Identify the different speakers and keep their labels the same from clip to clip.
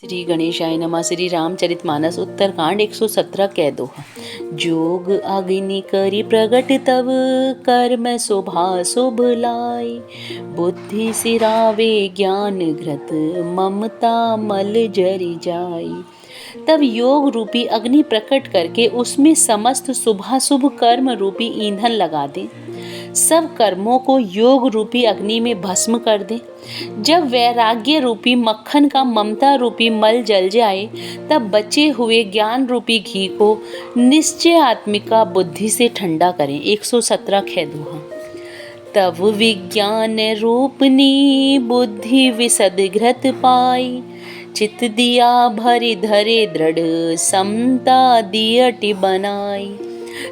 Speaker 1: श्री गणेशाय नमः। श्री रामचरितमानस उत्तरकांड 117 कह दो। जोग अग्नि करी प्रगट तब कर्म शोभा शुभ लाई। बुद्धि सिरावे ज्ञान घृत ममता मल जरी जाई। तब योग रूपी अग्नि प्रकट करके उसमें समस्त शुभाशुभ कर्म रूपी ईंधन लगा दे। सब कर्मों को योग रूपी अग्नि में भस्म कर दे। जब वैराग्य रूपी मक्खन का ममता रूपी मल जल जाए, तब बचे हुए ज्ञान रूपी घी को निश्चय आत्मिका बुद्धि से ठंडा करें। 117 खेदुहा। तब विज्ञान रूपनी बुद्धि विशद घृत पाई। चित दिया भरी धरे दृढ़ समता दियटि बनाई।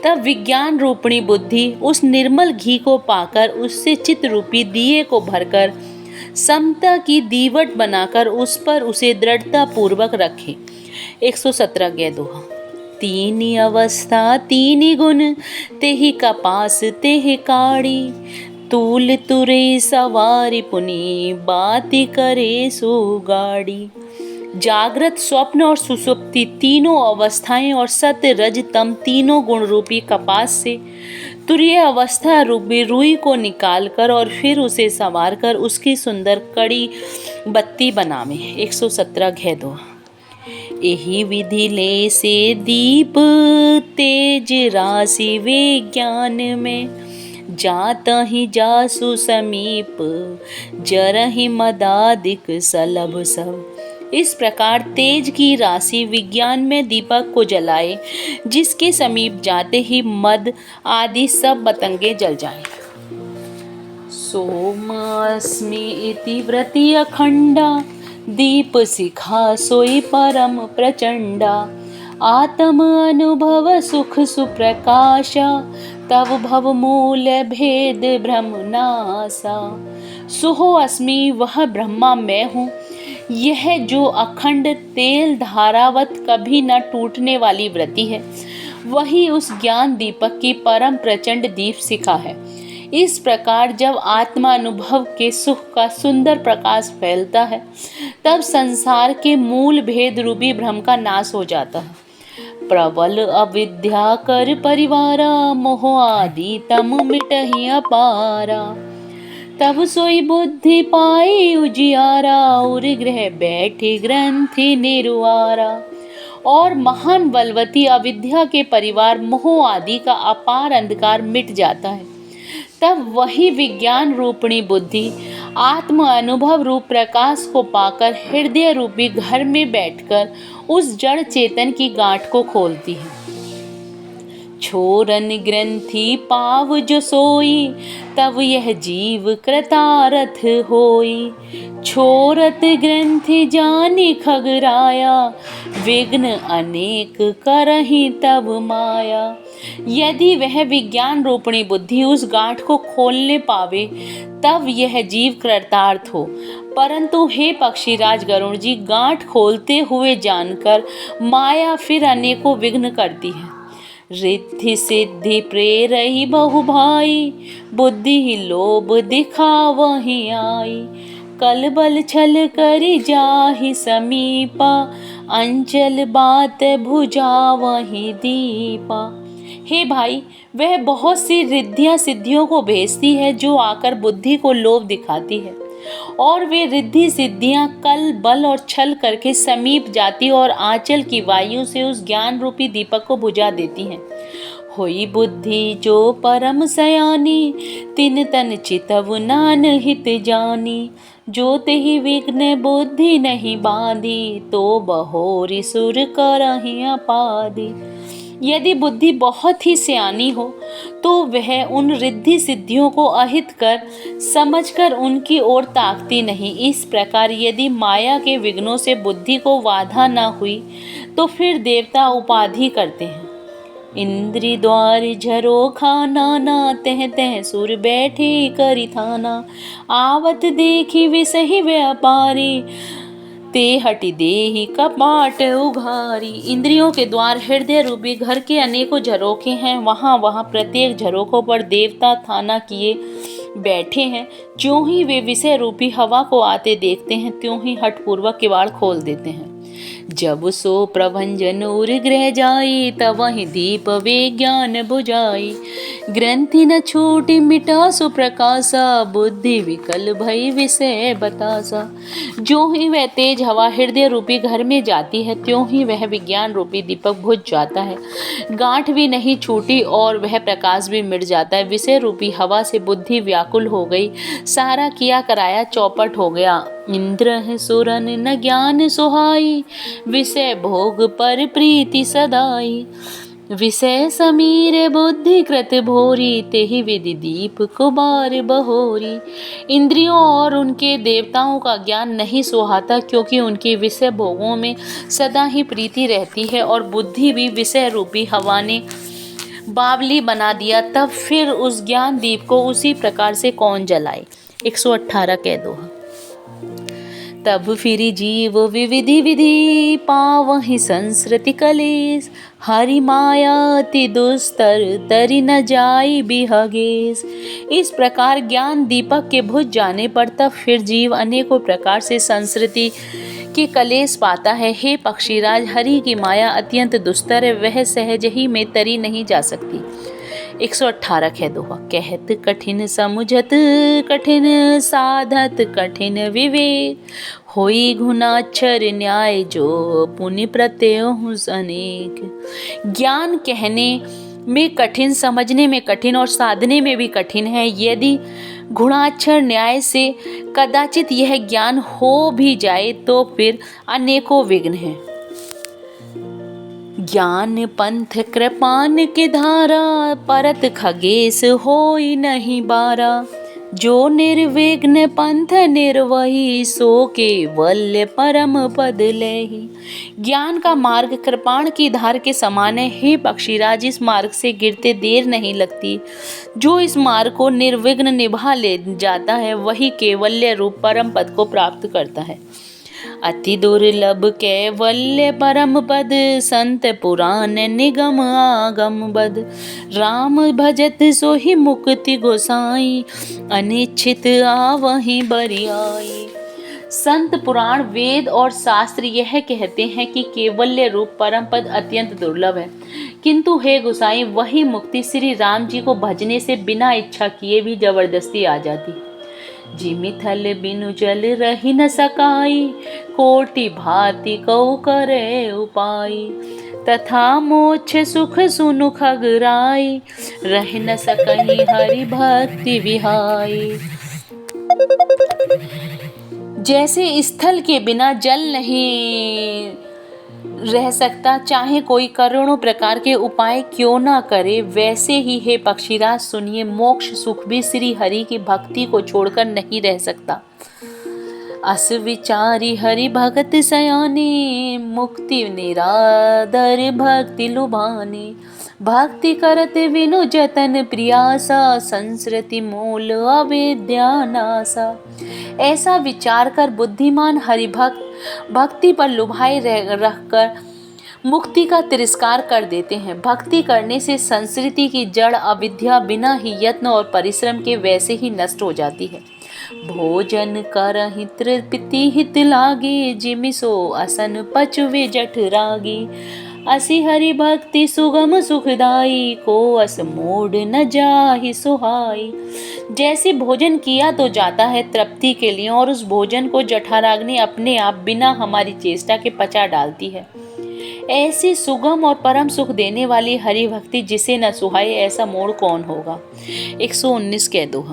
Speaker 1: तब विज्ञान रूपणी बुद्धि उस निर्मल घी को पाकर उससे चित्त रूपी दिए को भरकर समता की दीवट बनाकर उस पर उसे दृढ़ता पूर्वक रखे। 117 कह दो। तीनी अवस्था तीनी गुण तेहि कपास तेहि काड़ी। तूल तुरे सवारी पुनी बाती करे सुगाड़ी। जागृत स्वप्न और सुसुप्ति तीनों अवस्थाएं और सत्य रज तम तीनों गुण रूपी कपास से तुरीय अवस्था रूपी रुई को निकालकर और फिर उसे संवार कर उसकी सुंदर कड़ी बत्ती बनावे। 117 घे दो। यही विधि ले से दीप तेज राशि विज्ञान में। जाता ही जासु समीप जरहि मदादिक सलभ सब। इस प्रकार तेज की राशि विज्ञान में दीपक को जलाए, जिसके समीप जाते ही मद आदि सब पतंगे जल जाएं। सोमास्मि इति व्रति अखंडा दीप शिखा सोई परम प्रचंडा। आत्म अनुभव सुख सुप्रकाशा तब भव मूल भेद भ्रम नासा। सुहो अस्मि वह ब्रह्मा मैं हूँ। यह जो अखंड तेल धारावत कभी न टूटने वाली व्रति है, वही उस ज्ञान दीपक की परम प्रचंड दीप शिखा है। इस प्रकार जब आत्मा अनुभव के सुख का सुंदर प्रकाश फैलता है, तब संसार के मूल भेद रूपी भ्रम का नाश हो जाता है। प्रबल अविद्या कर परिवारा मोह आदि तम मिटहि अपारा। तब सोई बुद्धि पाई उजियारा और गृह बैठी ग्रंथि निर्वारा। और महान बलवती अविद्या के परिवार मोह आदि का अपार अंधकार मिट जाता है। तब वही विज्ञान रूपणी बुद्धि आत्म अनुभव रूप प्रकाश को पाकर हृदय रूपी घर में बैठकर उस जड़ चेतन की गांठ को खोलती है। छोरन ग्रंथि पाव जो सोई तब यह जीव कृतारथ होई। छोरत ग्रंथि जानी खगराया विघ्न अनेक करहि तब माया। यदि वह विज्ञान रूपणी बुद्धि उस गांठ को खोलने पावे, तब यह जीव कृतार्थ हो। परंतु हे पक्षीराज गरुण जी, गांठ खोलते हुए जानकर माया फिर अनेकों विघ्न करती है। रिद्धि सिद्धि प्रेरहि बहु भाई बुद्धि ही लोभ दिखावहि आई। कलबल छल करि जाहि समीपा अंचल बात भुजावहि दीपा। हे भाई, वह बहुत सी रिद्धियां सिद्धियों को भेजती है जो आकर बुद्धि को लोभ दिखाती है, और वे रिद्धि सिद्धियां कल बल और छल करके समीप जाती और आंचल की वायु से उस ज्ञान रूपी दीपक को बुझा देती हैं। होई बुद्धि जो परम सयानी तिन तन चितव नान हित जानी। जो तेहि विघ्न बुद्धि नहीं बांधी तो बहोरी सुर करहि अपादी। यदि बुद्धि बहुत ही सियानी हो, तो वह उन रिद्धि सिद्धियों को अहित कर समझकर उनकी ओर ताकती नहीं। इस प्रकार यदि माया के विघ्नों से बुद्धि को बाधा न हुई, तो फिर देवता उपाधि करते हैं। इंद्री द्वार झरोखा नाना तह तह सुर बैठे करि थाना। आवत देखी विसहि व्यापारी ते हटि देहि कपाट उघारी। इंद्रियों के द्वार हृदय रूपी घर के अनेकों झरोखे हैं। वहाँ प्रत्येक झरोखों पर देवता थाना किए बैठे हैं। ज्यों ही वे विषय रूपी हवा को आते देखते हैं, त्यों ही हठपूर्वक किवाड़ खोल देते हैं। जब सो प्रभंजन उर ग्रह जाई, तब वही दीप वे ज्ञान बुझाई। ग्रंथि न छूटी मिटा सो प्रकाशा, बुद्धि विकल भई विषय बतासा। ज्यों ही वह तेज हवा हृदय रूपी घर में जाती है, त्यों ही वह विज्ञान रूपी दीपक बुझ जाता है। गांठ भी नहीं छूटी और वह प्रकाश भी मिट जाता है। विषय रूपी हवा से बुद्धि व्याकुल हो गई, सारा किया कराया चौपट हो गया। इंद्र सुरन न ज्ञान सुहाई, विषय भोग पर प्रीति सदाई। विषय समीर बुद्धि कृत भोरी, तेहि विधि दीप कुबार बहोरी। इंद्रियों और उनके देवताओं का ज्ञान नहीं सुहाता, क्योंकि उनके विषय भोगों में सदा ही प्रीति रहती है और बुद्धि भी विषय रूपी हवा ने बावली बना दिया। तब फिर उस ज्ञान दीप को उसी प्रकार से कौन जलाए। 118 कह दो। तब फिर जीव विविधि विधि, पावहि संस्कृति कलेस। हरि माया अति दुस्तर, तरि न जाई बिहगेस। इस प्रकार ज्ञान दीपक के बुझ जाने पर तब फिर जीव अनेकों प्रकार से संस्कृति के कलेश पाता है। हे पक्षीराज, हरि की माया अत्यंत दुस्तर है, वह सहज ही में तरी नहीं जा सकती। 118 कह दो। कहत कठिन समुझत कठिन, साधत कठिन विवेक। होई गुणाक्षर न्याय, जो पुनि प्रत्यय अनेक। ज्ञान कहने में कठिन, समझने में कठिन और साधने में भी कठिन है। यदि गुणाक्षर न्याय से कदाचित यह ज्ञान हो भी जाए तो फिर अनेकों विघ्न हैं। ज्ञान पंथ कृपान के धारा, परत खगेश होई नहीं बारा। जो निर्विघ्न पंथ निर्वही, सो केवल्य परम पद लेहि। ज्ञान का मार्ग कृपाण की धार के समान है। हे पक्षीराज, इस मार्ग से गिरते देर नहीं लगती। जो इस मार्ग को निर्विघ्न निभा ले जाता है, वही केवल्य रूप परम पद को प्राप्त करता है। अति दुर्लभ कैवल्य परम पद, संत पुराण निगम आगम बद। राम भजत सोहि मुक्ति गोसाई, अनिच्छित आवहि बरियाई। संत पुराण वेद और शास्त्र यह कहते हैं कि केवल्य रूप परम पद अत्यंत दुर्लभ है, किंतु हे गोसाई, वही मुक्ति श्री राम जी को भजने से बिना इच्छा किए भी जबरदस्ती आ जाती। जिमि थल बिनु जल रही न सकाई, कोटि भांति कऊ करे उपाय। तथा मोक्ष सुख सुनु खगराई, रह न सकहि हरि भक्ति विहाई। जैसे स्थल के बिना जल नहीं रह सकता, चाहे कोई करोड़ों प्रकार के उपाय क्यों ना करे, वैसे ही हे पक्षीराज सुनिए, मोक्ष सुख भी श्री हरि की भक्ति को छोड़कर नहीं रह सकता। अस विचारी हरि भगत सयाने, मुक्ति निरादर भक्ति लुभाने। भक्ति करत विनु जतन प्रियासा, संस्कृति मूल अविद्या नासा। ऐसा विचार कर बुद्धिमान हरिभक्त भक्ति पर लुभाए रहकर मुक्ति का तिरस्कार कर देते हैं। भक्ति करने से संस्कृति की जड़ अविद्या बिना ही यत्न और परिश्रम के वैसे ही नष्ट हो जाती है। भोजन करहि तृप्ति हित लागे, जिमि सो असन पचुवे जठ रागी। असि हरि भक्ति सुगम सुखदाई, को अस मोड़ न जाहि सुहाई। जैसे भोजन किया तो जाता है तृप्ति के लिए, और उस भोजन को जठराग्नि अपने आप बिना हमारी चेष्टा के पचा डालती है। ऐसी सुगम और परम सुख देने वाली हरि भक्ति जिसे न सुहाए, ऐसा मोड़ कौन होगा। 119 कह दो।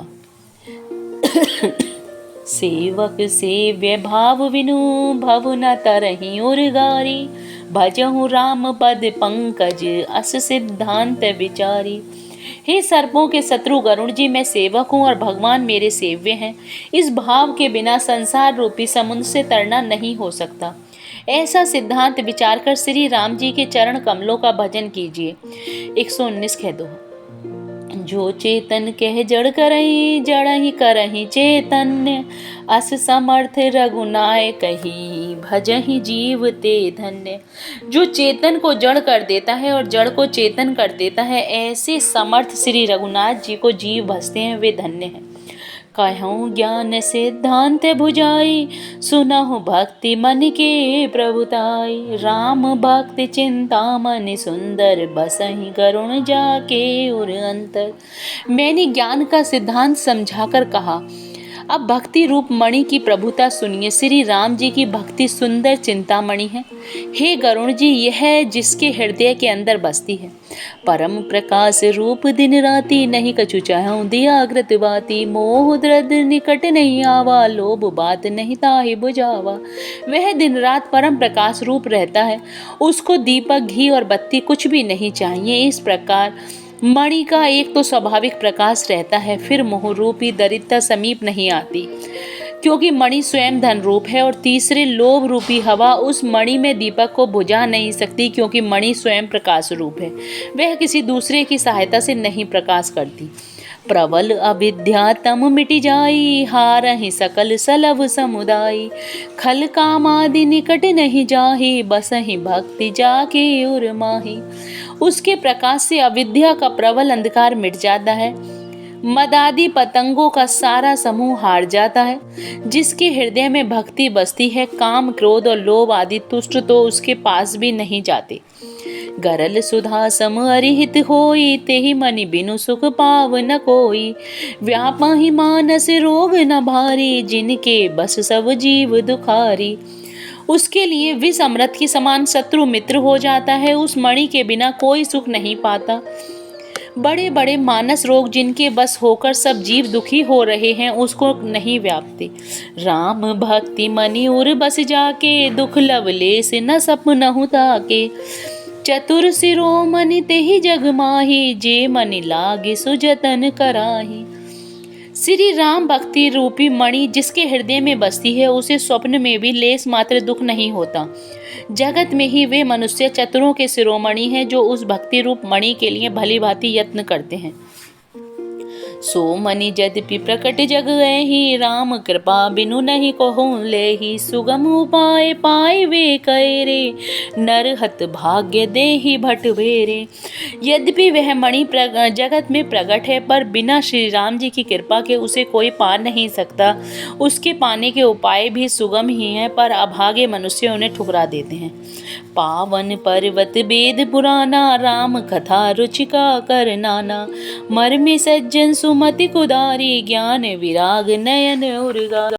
Speaker 1: सेवक सेव्य भाव विनु, भव न तरहि उर्गारी। भजहु राम पद पंकज, अस सिद्धांत विचारी। हे सर्पों के शत्रु गरुड़ जी, मैं सेवक हूँ और भगवान मेरे सेव्य हैं। इस भाव के बिना संसार रूपी समुद्र से तरना नहीं हो सकता। ऐसा सिद्धांत विचार कर श्री राम जी के चरण कमलों का भजन कीजिए। 119 कह दो। जो चेतन कह जड़ करही, जड़ ही करही चैतन्य। अस समर्थ रघुनाय कही, भजहि जीव ते धन्य। जो चेतन को जड़ कर देता है और जड़ को चेतन कर देता है, ऐसे समर्थ श्री रघुनाथ जी को जीव भजते हैं, वे धन्य हैं। कहूँ ज्ञान सिद्धांत भुजाई, सुनहु भक्ति मन के प्रभुताई। राम भक्ति चिंता मन सुंदर, बसहि करुण जाके उर अंतर। मैंने ज्ञान का सिद्धांत समझाकर कहा, अब भक्ति रूप मणि की प्रभुता सुनिए। श्री राम जी की भक्ति सुंदर चिंतामणि है। हे गरुण जी, यह जिसके हृदय के अंदर बसती है। परम प्रकाश रूप दिन राति, नहीं कछु चाहूं दिया अग्रत बाती। मोह द्रद निकट नहीं आवा, लोभ बात नहीं ताहि बुझावा। वह दिन रात परम प्रकाश रूप रहता है, उसको दीपक घी और बत्ती कुछ भी नहीं चाहिए। इस प्रकार मणि का एक तो स्वाभाविक प्रकाश रहता है, फिर मोह रूपी दरिद्रता समीप नहीं आती, क्योंकि मणि स्वयं धन रूप है। और तीसरे लोभ रूपी हवा उस मणि में दीपक को बुझा नहीं सकती, क्योंकि मणि स्वयं प्रकाश रूप है, वह किसी दूसरे की सहायता से नहीं प्रकाश करती। प्रबल अविद्या तम मिटि जाई, हारहि सकल सलभ समुदाई। खल काम आदि निकट नहीं जाहि, बसहि भक्ति जाके उर माही। उसके प्रकाश से अविद्या का प्रबल अंधकार मिट जाता है, मदादि पतंगों का सारा समूह हार जाता है। जिसके हृदय में भक्ति बसती है, काम क्रोध और लोभ आदि तुष्ट तो उसके पास भी नहीं जाते। गरल सुधा सम अरिहित होई, तेहि मनि बिनु सुख पाव न कोई। व्यापाहि मानस रोग न भारी, जिनके बस सब जीव दुखारी। उसके लिए विष अमृत के समान शत्रु मित्र हो जाता है। उस मणि के बिना कोई सुख नहीं पाता। बड़े बड़े मानस रोग जिनके बस होकर सब जीव दुखी हो रहे हैं, उसको नहीं व्यापते। राम भक्ति मनि उर बस जाके, दुख लवलेस न सपनहु ताके। चतुर शिरोमणि तेहि जग माही, जे मनि लागे सुजतन कराही। श्री राम भक्ति रूपी मणि जिसके हृदय में बसती है, उसे स्वप्न में भी लेस मात्र दुख नहीं होता। जगत में ही वे मनुष्य चतुरों के शिरोमणि हैं, जो उस भक्ति रूप मणि के लिए भली भांति यत्न करते हैं। सो मनि यद्यपि प्रकट जग एहि, राम कृपा बिनु नहीं कहूँ लेहि। सुगम उपाय पाए वे करे, नर हत भाग्य देहि भट भेरे। यद्यपि वह मणि जगत में प्रकट है, पर बिना श्री राम जी की कृपा के उसे कोई पा नहीं सकता। उसके पाने के उपाय भी सुगम ही हैं, पर अभागे मनुष्य उन्हें ठुकरा देते हैं। पावन पर्वत वेद पुराना, राम कथा रुचिका कर नाना। मर्मि सज्जन सुमति कुदारी, ज्ञान विराग नयन उर्गा।